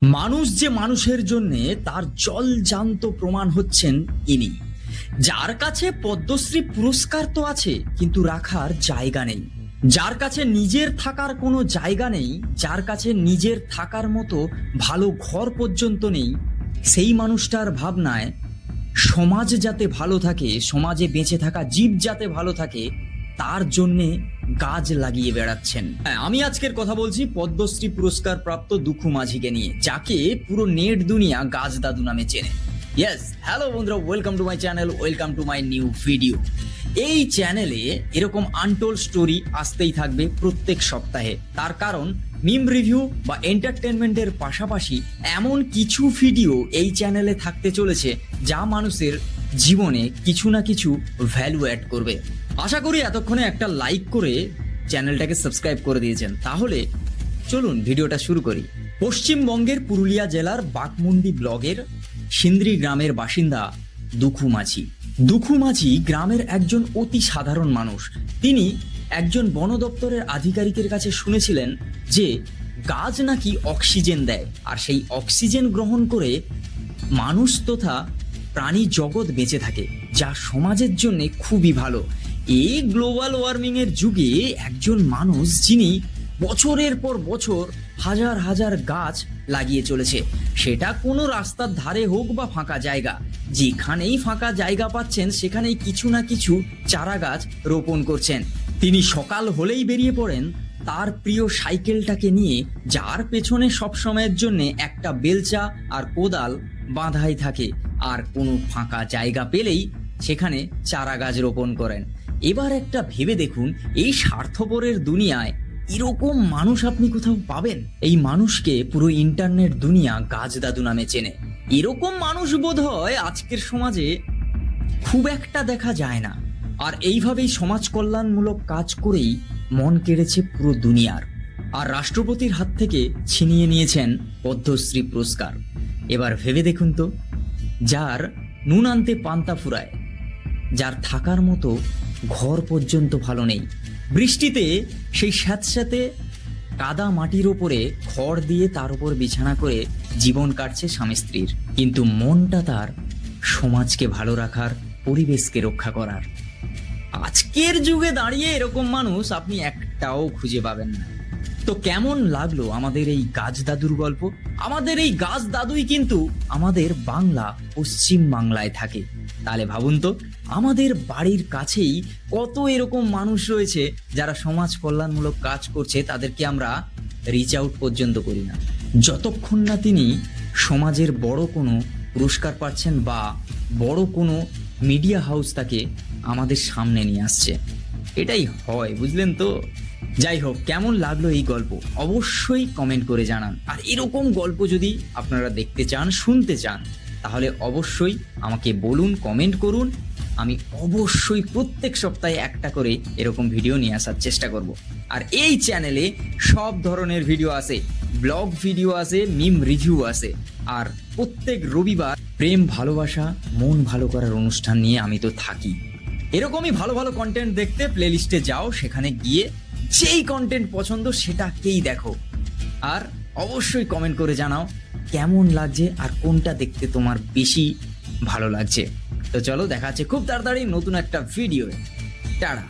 মানুষ যে মানুষের জন্য তার জলজান্ত প্রমাণ হচ্ছেন ইনি, যার কাছে পদ্মশ্রী পুরস্কার তো আছে কিন্তু রাখার জায়গা নেই, যার কাছে নিজের থাকার কোনো জায়গা নেই, যার কাছে নিজের থাকার মতো ভালো ঘর পর্যন্ত নেই। সেই মানুষটার ভাবনায় সমাজ যাতে ভালো থাকে, সমাজে বেঁচে থাকা জীব যাতে ভালো থাকে, তার জন্যে গাছ লাগিয়ে বেড়াচ্ছেন। হ্যাঁ, আমি আজকের কথা বলছি পদ্মশ্রী পুরস্কার প্রাপ্ত দুঃখু মাঝিকে নিয়ে, যাকে পুরো নেট দুনিয়া গাছ দাদু নামে চেনে। ইয়েস, হ্যালো বন্ধুরা, welcome to my channel, welcome to my new video. এই চ্যানেলে এরকম আনটোল্ড স্টোরি আসতেই থাকবে প্রত্যেক সপ্তাহে। তার কারণ মিম রিভিউ বা এন্টারটেনমেন্টের পাশাপাশি এমন কিছু ভিডিও এই চ্যানেলে থাকতে চলেছে যা মানুষের জীবনে কিছু না কিছু ভ্যালু অ্যাড করবে। আশা করি এতক্ষণে একটা লাইক করে চ্যানেলটাকে সাবস্ক্রাইব করে দিয়েছেন। তাহলে চলুন ভিডিওটা শুরু করি। পশ্চিমবঙ্গের পুরুলিয়া জেলার বাঘমুন্ডি ব্লগের সিন্দ্রি গ্রামের বাসিন্দা দুঃখু মাঝি। দুঃখু মাঝি গ্রামের একজন অতি সাধারণ মানুষ। তিনি একজন বন দপ্তরের আধিকারিকের কাছে শুনেছিলেন যে গাছ নাকি অক্সিজেন দেয়, আর সেই অক্সিজেন গ্রহণ করে মানুষ তথা প্রাণী জগৎ বেঁচে থাকে, যা সমাজের জন্য খুবই ভালো। এই গ্লোবাল ওয়ার্মিং এর যুগে একজন মানুষ যিনি বছরের পর বছর হাজার হাজার গাছ লাগিয়ে চলেছে, সেটা কোনো রাস্তার ধারে হোক বা ফাঁকা জায়গা, যেখানেই ফাঁকা জায়গা পাচ্ছেন সেখানেই কিছু না কিছু চারা গাছ রোপণ করছেন। তিনি সকাল হলেই বেরিয়ে পড়েন তার প্রিয় সাইকেলটাকে নিয়ে, যার পেছনে সবসময়ের জন্য একটা বেলচা আর কোদাল বাঁধাই থাকে, আর কোনো ফাঁকা জায়গা পেলেই সেখানে চারা গাছ রোপণ করেন। এবার একটা ভেবে দেখুন, এই স্বার্থপরের দুনিয়ায় এরকম মানুষ আপনি কোথাও পাবেন? এই মানুষকে পুরো ইন্টারনেট দুনিয়া গাছ দাদু নামে চেনে। এরকম মানুষ বোধহয় আজকের সমাজে খুব একটা দেখা যায় না। আর এইভাবেই সমাজ কল্যাণমূলক কাজ করেই মন কেড়েছে পুরো দুনিয়ার, আর রাষ্ট্রপতির হাত থেকে ছিনিয়ে নিয়েছেন পদ্মশ্রী পুরস্কার। এবার ভেবে দেখুন তো, যার নুন আনতে পান্তা ফুরায়, যার থাকার মতো ঘর পর্যন্ত ভালো নেই, বৃষ্টিতে সেই স্যাঁতস্যাঁতে কাদা মাটির ওপরে খড় দিয়ে তার উপর বিছানা করে জীবন কাটছে স্বামী স্ত্রীর, কিন্তু মনটা তার সমাজকে ভালো রাখার, পরিবেশকে রক্ষা করার। আজকের যুগে দাঁড়িয়ে এরকম মানুষ আপনি একটাও খুঁজে পাবেন না। তো কেমন লাগলো আমাদের এই গাছ দাদুর গল্প? আমাদের এই গাছ দাদুই কিন্তু আমাদের বাংলা, পশ্চিম বাংলায় থাকে। তাহলে ভাবুন তো, আমাদের বাড়ির কাছেই কত এরকম মানুষ রয়েছে যারা সমাজ কল্যাণমূলক কাজ করছে, তাদেরকে আমরা রিচ আউট পর্যন্ত করি না, যতক্ষণ না তিনি সমাজের বড় কোনো পুরস্কার পাচ্ছেন বা বড় কোনো মিডিয়া হাউস তাকে আমাদের সামনে নিয়ে আসছে। এটাই হয়, বুঝলেন তো? যাই হোক, কেমন লাগলো এই গল্প অবশ্যই কমেন্ট করে জানান। আর এরকম গল্প যদি আপনারা দেখতে চান, শুনতে চান, তাহলে অবশ্যই আমাকে বলুন, কমেন্ট করুন। আমি অবশ্যই প্রত্যেক সপ্তাহে একটা করে এরকম ভিডিও নিয়ে আসার চেষ্টা করব। আর এই চ্যানেলে সব ধরনের ভিডিও আসে, ব্লগ ভিডিও আসে, মিম রিভিউ আসে, আর প্রত্যেক রবিবার প্রেম, ভালোবাসা, মন ভালো করার অনুষ্ঠান নিয়ে আমি তো থাকি। এরকমই ভালো ভালো কন্টেন্ট দেখতে প্লেলিস্টে যাও, সেখানে গিয়ে যেই কন্টেন্ট পছন্দ সেটাকেই দেখো। আর অবশ্যই কমেন্ট করে জানাও কেমন লাগছে আর কোনটা দেখতে তোমার বেশি ভালো লাগছে। তো চলো, দেখা যাচ্ছে খুব তাড়াতাড়ি নতুন একটা ভিডিও। টাটা।